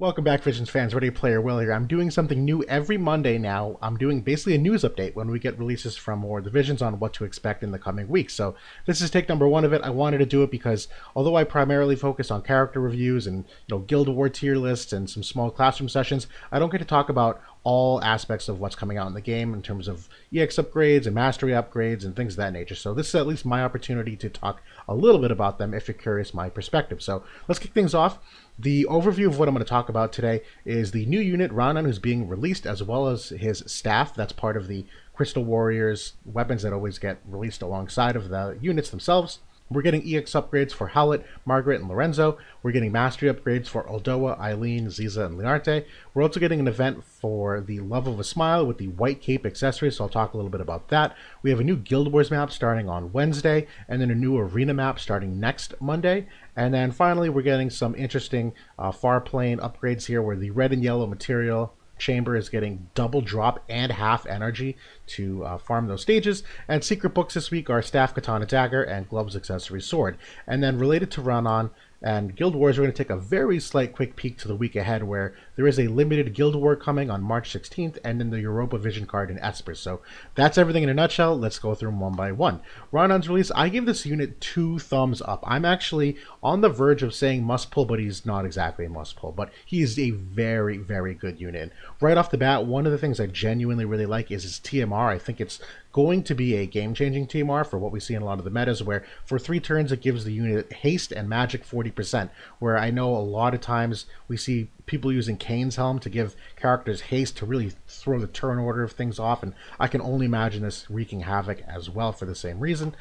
Welcome back, Visions fans. Ready Player Will here. I'm doing something new every Monday now. I'm doing basically a news update when we get releases from more divisions on what to expect in the coming weeks. So this is take number one of it. I wanted to do it because although I primarily focus on character reviews and Guild War tier lists and some small classroom sessions, I don't get to talk about all aspects of what's coming out in the game in terms of EX upgrades and mastery upgrades and things of that nature. So this is at least my opportunity to talk a little bit about them if you're curious my perspective. So let's kick things off. The overview of what I'm going to talk about today is the new unit, Ranan, who's being released, as well as his staff. That's part of the Crystal Warriors weapons that always get released alongside of the units themselves. We're getting EX upgrades for Howlett, Margaret, and Lorenzo. We're getting mastery upgrades for Oldoa, Eileen, Ziza, and Learte. We're also getting an event for the Love of a Smile with the White Cape accessory, so I'll talk a little bit about that. We have a new Guild Wars map starting on Wednesday, and then a new arena map starting next Monday. And then finally, we're getting some interesting Farplane upgrades here where the red and yellow material chamber is getting double drop and half energy to farm those stages. And secret books this week are Staff Katana Dagger and Gloves Accessory Sword. And then related to Ranan and Guild Wars, we're going to take a very slight quick peek to the week ahead where there is a limited Guild War coming on March 16th and then the Europa Vision card in Esper. So that's everything in a nutshell. Let's go through them one by one. Ranan's release, I give this unit 2 thumbs up. I'm actually on the verge of saying must pull, but he's not exactly a must pull, but he is a very, very good unit. And right off the bat, one of the things I genuinely really like is his TMR. I think it's going to be a game-changing TMR for what we see in a lot of the metas, where for 3 turns it gives the unit haste and magic 40%, where I know a lot of times we see people using Kane's Helm to give characters haste to really throw the turn order of things off, and I can only imagine this wreaking havoc as well for the same reason.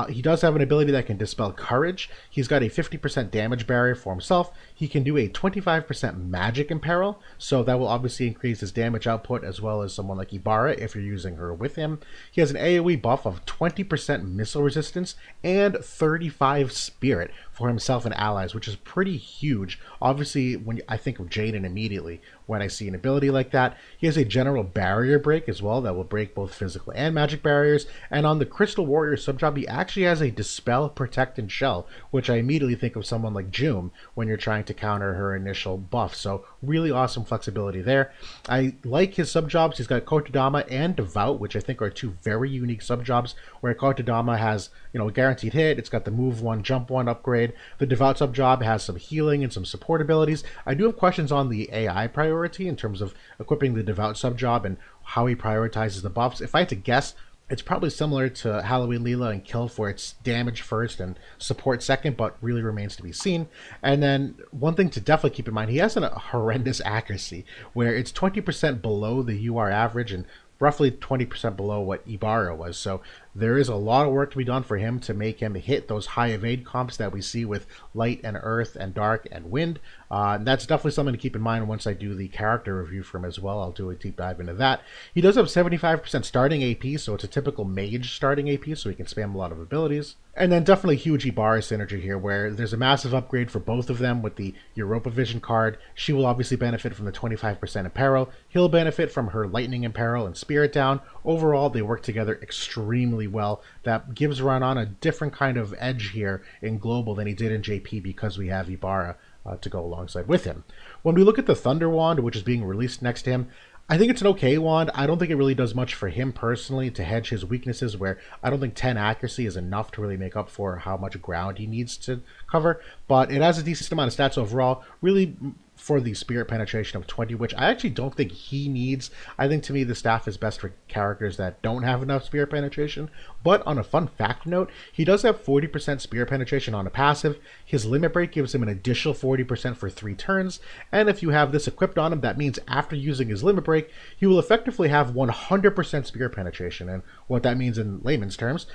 He does have an ability that can dispel courage. He's got a 50% damage barrier for himself. He can do a 25% magic imperil, so that will obviously increase his damage output as well as someone like Ibarra if you're using her with him. He has an AoE buff of 20% missile resistance and 35 spirit for himself and allies, which is pretty huge. Obviously, when I think of Jaden immediately when I see an ability like that. He has a general barrier break as well that will break both physical and magic barriers. And on the Crystal Warrior subjob, he actually has a Dispel, Protect, and Shell, which I immediately think of someone like June when you're trying to counter her initial buff. So really awesome flexibility there. I like his subjobs. He's got Kotodama and Devout, which I think are 2 very unique subjobs, where Kotodama has, a guaranteed hit. It's got the move 1, jump 1 upgrade. The Devout subjob has some healing and some support abilities. I do have questions on the AI priority in terms of equipping the Devout subjob and how he prioritizes the buffs. If I had to guess, it's probably similar to Halloween Leela and Kill for its damage first and support second, but really remains to be seen. And then one thing to definitely keep in mind, he has a horrendous accuracy where it's 20% below the UR average and roughly 20% below what Ibarra was. So there is a lot of work to be done for him to make him hit those high evade comps that we see with light and earth and dark and wind. And that's definitely something to keep in mind once I do the character review for him as well. I'll do a deep dive into that. He does have 75% starting AP, so it's a typical mage starting AP, so he can spam a lot of abilities. And then definitely huge Ibarra synergy here, where there's a massive upgrade for both of them with the Europa Vision card. She will obviously benefit from the 25% Imperil. He'll benefit from her Lightning Imperil and Spirit Down. Overall, they work together extremely well. That gives Ranan a different kind of edge here in Global than he did in JP because we have Ibarra to go alongside with him. When we look at the Thunder Wand, which is being released next to him, I think it's an okay wand. I don't think it really does much for him personally to hedge his weaknesses, where I don't think 10 accuracy is enough to really make up for how much ground he needs to cover, but it has a decent amount of stats overall, really for the spirit penetration of 20, which I actually don't think he needs. I think to me the staff is best for characters that don't have enough spirit penetration. But on a fun fact note, he does have 40% spirit penetration on a passive. His limit break gives him an additional 40% for 3 turns, and if you have this equipped on him, that means after using his limit break, he will effectively have 100% spirit penetration. And what that means in layman's terms,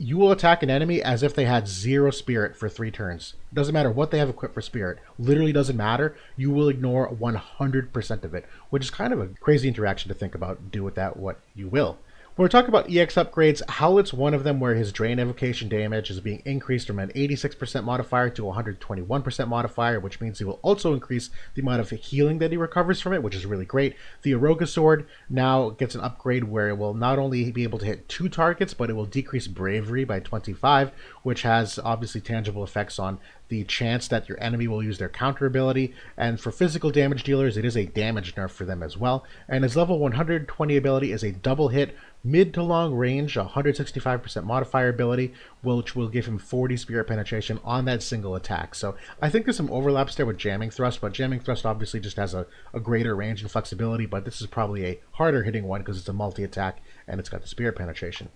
you will attack an enemy as if they had 0 spirit for 3 turns. Doesn't matter what they have equipped for spirit. Literally doesn't matter. You will ignore 100% of it, which is kind of a crazy interaction to think about. Do with that what you will. When we're talking about EX upgrades, Howlett's one of them where his Drain Evocation damage is being increased from an 86% modifier to a 121% modifier, which means he will also increase the amount of healing that he recovers from it, which is really great. The Aroga Sword now gets an upgrade where it will not only be able to hit 2 targets, but it will decrease Bravery by 25, which has obviously tangible effects on the chance that your enemy will use their counter ability. And for physical damage dealers, it is a damage nerf for them as well. And his level 120 ability is a double hit, mid to long range, 165% modifier ability, which will give him 40 spirit penetration on that single attack. So I think there's some overlaps there with jamming thrust, but jamming thrust obviously just has a greater range and flexibility, but this is probably a harder hitting one because it's a multi-attack and it's got the spirit penetration.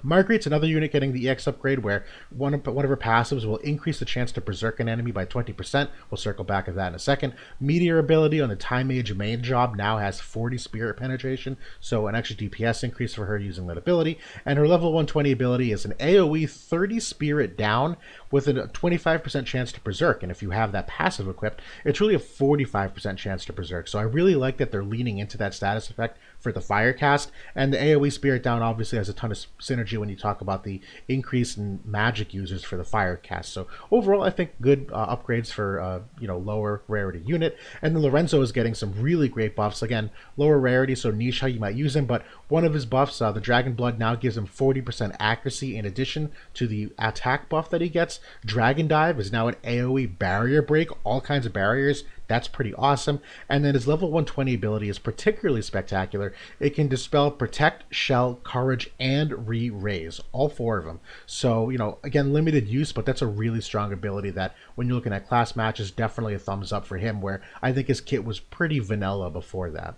Marguerite's another unit getting the EX upgrade where one of her passives will increase the chance to berserk an enemy by 20%. We'll circle back to that in a second. Meteor ability on the Time Mage main job now has 40 spirit penetration, so an extra DPS increase for her using that ability. And her level 120 ability is an AoE 30 spirit down with a 25% chance to berserk. And if you have that passive equipped, it's really a 45% chance to berserk. So I really like that they're leaning into that status effect for the fire cast. And the AoE spirit down obviously has a ton of synergy when you talk about the increase in magic users for the fire cast. So overall, I think good upgrades for lower rarity unit. And then Lorenzo is getting some really great buffs. Again, lower rarity, so niche how you might use him, but one of his buffs, the Dragon Blood, now gives him 40% accuracy in addition to the attack buff that he gets. Dragon Dive is now an AoE barrier break, all kinds of barriers. That's pretty awesome. And then his level 120 ability is particularly spectacular. It can dispel, protect, shell, courage, and re-raise. All four of them. So, again, limited use, but that's a really strong ability that when you're looking at class matches, definitely a thumbs up for him, where I think his kit was pretty vanilla before that.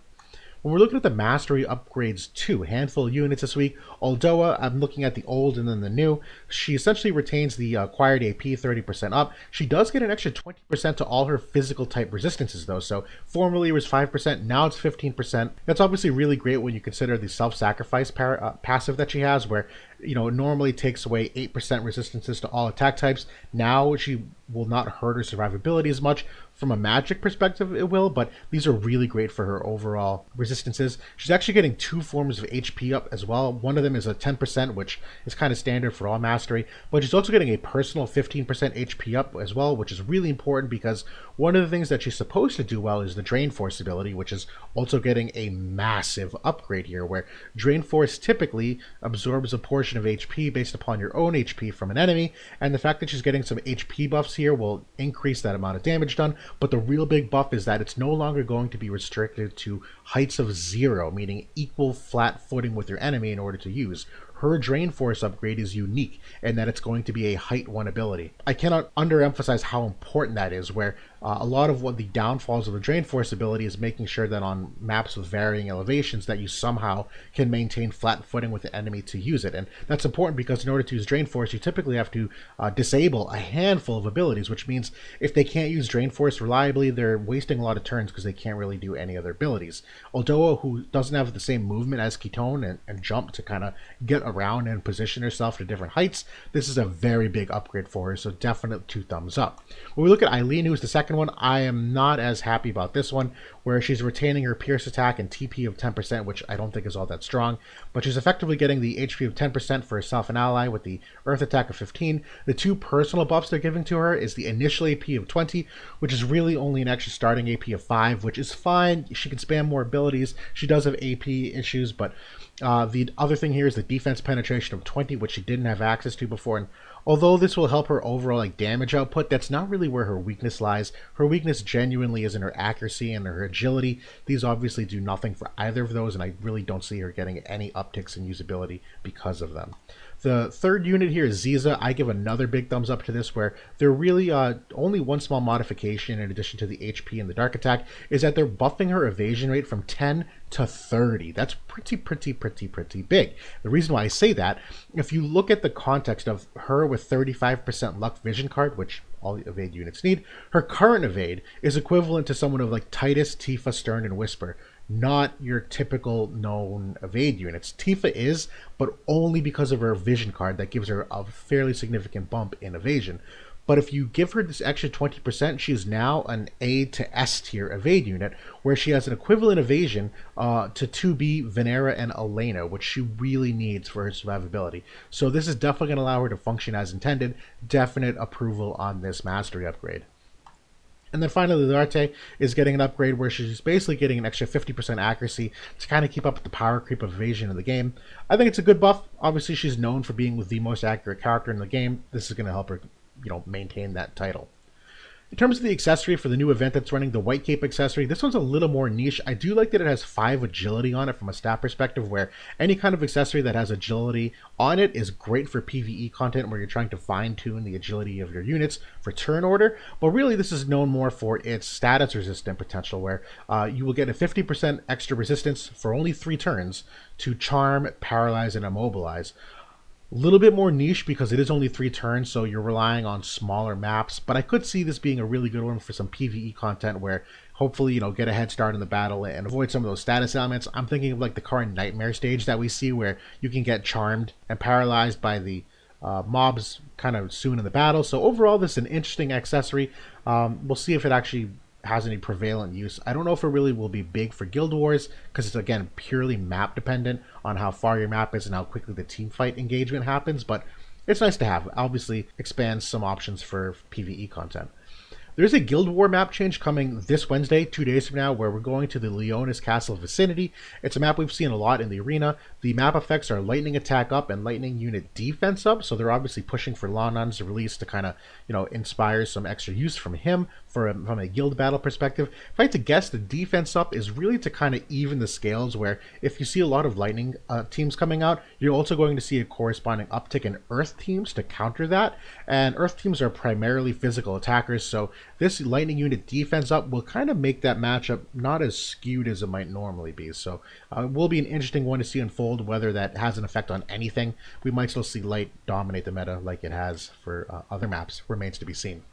When we're looking at the Mastery upgrades too, handful of units this week, although I'm looking at the old and then the new, she essentially retains the acquired AP 30% up. She does get an extra 20% to all her physical type resistances though, so formerly it was 5%, now it's 15%. That's obviously really great when you consider the self-sacrifice passive that she has, where it normally takes away 8% resistances to all attack types. Now she will not hurt her survivability as much. From a magic perspective, it will, but these are really great for her overall resistances. She's actually getting two forms of HP up as well. One of them is a 10%, which is kind of standard for all Mastery, but she's also getting a personal 15% HP up as well, which is really important because one of the things that she's supposed to do well is the Drain Force ability, which is also getting a massive upgrade here, where Drain Force typically absorbs a portion of HP based upon your own HP from an enemy, and the fact that she's getting some HP buffs here will increase that amount of damage done. But the real big buff is that it's no longer going to be restricted to heights of 0, meaning equal flat footing with your enemy in order to use. Her Drain Force upgrade is unique in that it's going to be a height 1 ability. I cannot underemphasize how important that is, where a lot of what the downfalls of the Drain Force ability is making sure that on maps with varying elevations that you somehow can maintain flat footing with the enemy to use it. And that's important because in order to use Drain Force, you typically have to disable a handful of abilities, which means if they can't use Drain Force reliably, they're wasting a lot of turns because they can't really do any other abilities. Aldoa, who doesn't have the same movement as Ketone and jump to kind of get around and position herself to different heights, this is a very big upgrade for her, so definitely 2 thumbs up. When we look at Eileen, who's the second one, I am not as happy about this one, where she's retaining her Pierce attack and TP of 10%, which I don't think is all that strong, but she's effectively getting the HP of 10% for herself and ally with the Earth attack of 15. The 2 personal buffs they're giving to her is the initial AP of 20, which is really only an extra starting AP of 5, which is fine. She can spam more abilities. She does have AP issues, but the other thing here is the defense penetration of 20, which she didn't have access to before. And although this will help her overall damage output, that's not really where her weakness lies. Her weakness genuinely is in her accuracy and her agility. These obviously do nothing for either of those, and I really don't see her getting any upticks in usability because of them. The third unit here is Ziza. I give another big thumbs up to this, where they're really only one small modification in addition to the HP and the Dark Attack is that they're buffing her evasion rate from 10 to 30. That's pretty big. The reason why I say that, if you look at the context of her with 35% luck vision card, which all evade units need, her current evade is equivalent to someone of like Titus, Tifa, Stern, and Whisper. Not your typical known evade units. Tifa is, but only because of her vision card that gives her a fairly significant bump in evasion. But if you give her this extra 20%, she is now an A to S tier evade unit, where she has an equivalent evasion to 2B, Venera, and Elena, which she really needs for her survivability. So this is definitely going to allow her to function as intended. Definite approval on this Mastery upgrade. And then finally, Lidarte is getting an upgrade where she's basically getting an extra 50% accuracy to kind of keep up with the power creep of evasion in the game. I think it's a good buff. Obviously, she's known for being the most accurate character in the game. This is going to help her maintain that title. In terms of the accessory for the new event that's running, the White Cape accessory, this one's a little more niche. I do like that it has 5 agility on it from a stat perspective, where any kind of accessory that has agility on it is great for PvE content where you're trying to fine-tune the agility of your units for turn order. But really, this is known more for its status resistant potential, where you will get a 50% extra resistance for only 3 turns to charm, paralyze, and immobilize. Little bit more niche because it is only 3 turns, so you're relying on smaller maps, but I could see this being a really good one for some PvE content where hopefully, get a head start in the battle and avoid some of those status elements. I'm thinking of like the current Nightmare stage that we see where you can get charmed and paralyzed by the mobs kind of soon in the battle. So overall, this is an interesting accessory. We'll see if it actually has any prevalent use. I don't know if it really will be big for Guild Wars because it's, again, purely map dependent on how far your map is and how quickly the team fight engagement happens, but it's nice to have. Obviously expands some options for PvE content. There's a Guild War map change coming this Wednesday, 2 days from now, where we're going to the Leonis Castle vicinity. It's a map we've seen a lot in the arena. The map effects are lightning attack up and lightning unit defense up, so they're obviously pushing for Ranan's release to kind of, inspire some extra use from him from a guild battle perspective. If I had to guess, the defense up is really to kind of even the scales, where if you see a lot of lightning teams coming out, you're also going to see a corresponding uptick in earth teams to counter that, and earth teams are primarily physical attackers, so this lightning unit defense up will kind of make that matchup not as skewed as it might normally be. So it will be an interesting one to see unfold. Whether that has an effect on anything, we might still see light dominate the meta like it has for other maps, remains to be seen.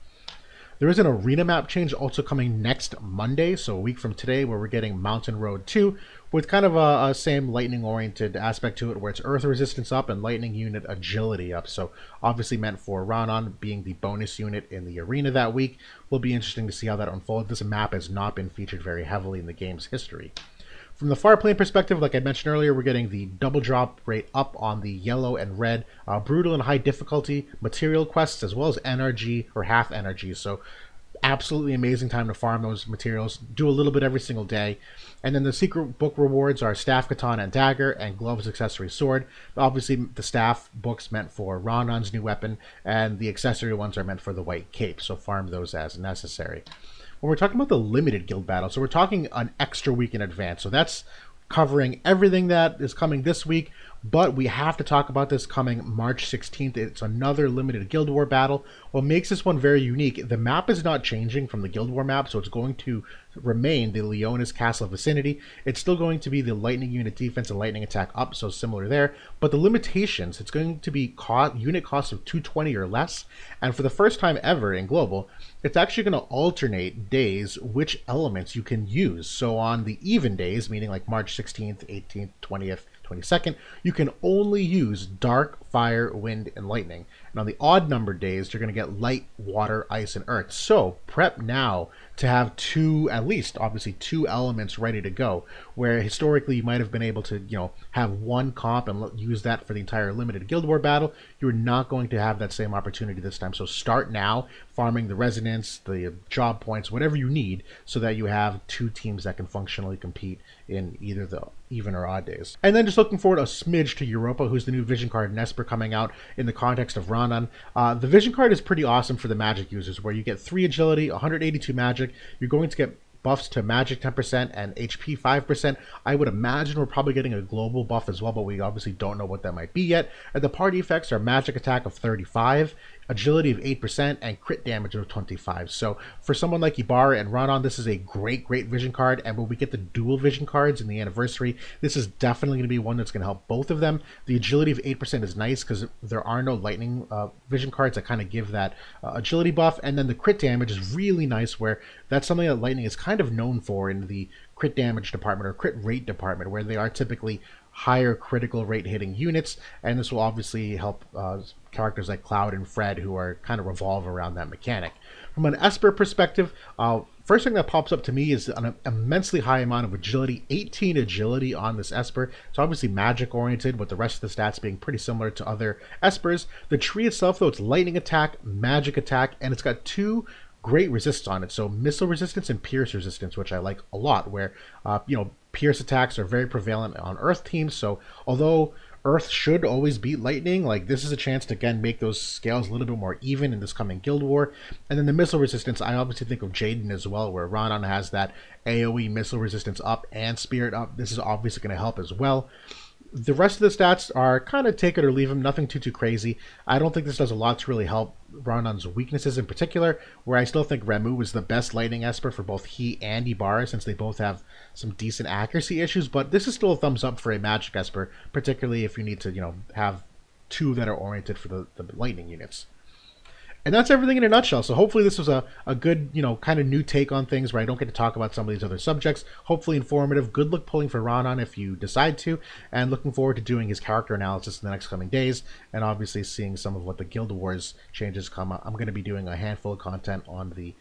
There is an arena map change also coming next Monday, so a week from today, where we're getting Mountain Road 2 with kind of a same lightning-oriented aspect to it, where it's earth resistance up and lightning unit agility up. So obviously meant for Ranan being the bonus unit in the arena that week. Will be interesting to see how that unfolds. This map has not been featured very heavily in the game's history. From the Farplane perspective, like I mentioned earlier, we're getting the double drop rate up on the yellow and red brutal and high difficulty material quests, as well as NRG or half NRG. So absolutely amazing time to farm those materials. Do a little bit every single day. And then the secret book rewards are staff, katana, and dagger, and gloves, accessory, sword. Obviously, the staff books meant for Ranan's new weapon, and the accessory ones are meant for the White Cape. So farm those as necessary. When we're talking about the limited guild battle, so we're talking an extra week in advance. So that's covering everything that is coming this week, but we have to talk about this coming March 16th. It's another limited Guild War battle. What makes this one very unique, the map is not changing from the Guild War map, so it's going to remain the Leonis Castle vicinity. It's still going to be the lightning unit defense and lightning attack up, so similar there. But the limitations, it's going to be unit cost of 220 or less, and for the first time ever in Global, it's actually going to alternate days which elements you can use. So on the even days, meaning like March 16th, 18th, 20th, 22nd, you can only use dark, fire, wind, and lightning. And on the odd numbered days, you're going to get light, water, ice, and earth. So prep now to have at least obviously two elements ready to go, where historically you might have been able to, have one comp and use that for the entire limited Guild War battle. You're not going to have that same opportunity this time. So start now farming the resonance, the job points, whatever you need, so that you have two teams that can functionally compete in either the even or odd days. And then just looking forward a smidge to Europa, who's the new vision card in Esper coming out in the context of Ranan. The vision card is pretty awesome for the magic users, where you get 3 agility, 182 magic. You're going to get buffs to magic 10% and HP 5%. I would imagine we're probably getting a global buff as well, but we obviously don't know what that might be yet. And the party effects are magic attack of 35, agility of 8%, and crit damage of 25. So for someone like Ibarra and Ranan, this is a great vision card. And when we get the dual vision cards in the anniversary, this is definitely going to be one that's going to help both of them. The agility of 8% is nice because there are no lightning vision cards that kind of give that agility buff. And then the crit damage is really nice, where that's something that lightning is kind of known for in the crit damage department or crit rate department, where they are typically higher critical rate hitting units, and this will obviously help characters like Cloud and Fred, who are kind of revolve around that mechanic. From an Esper perspective, first thing that pops up to me is an immensely high amount of agility, 18 agility on this Esper. It's obviously magic oriented, with the rest of the stats being pretty similar to other Espers. The tree itself, though, it's lightning attack, magic attack, and it's got 2 great resists on it, so missile resistance and pierce resistance, which I like a lot, where pierce attacks are very prevalent on earth teams. So although Earth should always beat Lightning. Like, this is a chance to again make those scales a little bit more even in this coming Guild War. And then the missile resistance, I obviously think of Jaden as well, where Ranan has that AoE missile resistance up and Spirit up. This is obviously going to help as well. The rest of the stats are kind of take it or leave them, nothing too crazy. I don't think this does a lot to really help Ranan's weaknesses in particular, where I still think Ramu is the best Lightning Esper for both he and Ibarra, since they both have some decent accuracy issues, but this is still a thumbs up for a Magic Esper, particularly if you need to, have two that are oriented for the Lightning units. And that's everything in a nutshell. So hopefully this was a good, kind of new take on things where I don't get to talk about some of these other subjects. Hopefully informative. Good luck pulling for Ranan if you decide to. And looking forward to doing his character analysis in the next coming days. And obviously seeing some of what the Guild Wars changes come up. I'm going to be doing a handful of content on the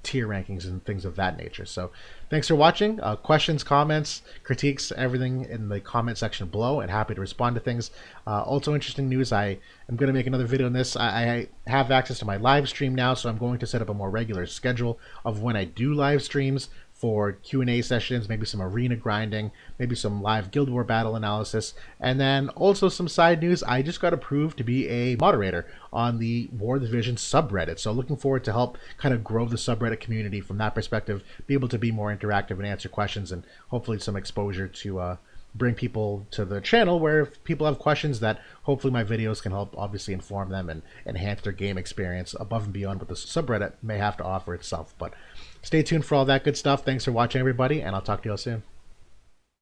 tier rankings and things of that nature. So thanks for watching. Questions, comments, critiques, everything in the comment section below, and happy to respond to things. Also interesting news, I am going to make another video on this. I have access to my live stream now, so I'm going to set up a more regular schedule of when I do live streams for Q&A sessions, maybe some arena grinding, maybe some live Guild War battle analysis, and then also some side news. I just got approved to be a moderator on the War Division subreddit, so looking forward to help kind of grow the subreddit community from that perspective, be able to be more interactive and answer questions, and hopefully some exposure to bring people to the channel where if people have questions that hopefully my videos can help obviously inform them and enhance their game experience above and beyond what the subreddit may have to offer itself. But stay tuned for all that good stuff. Thanks for watching, everybody, and I'll talk to you all soon.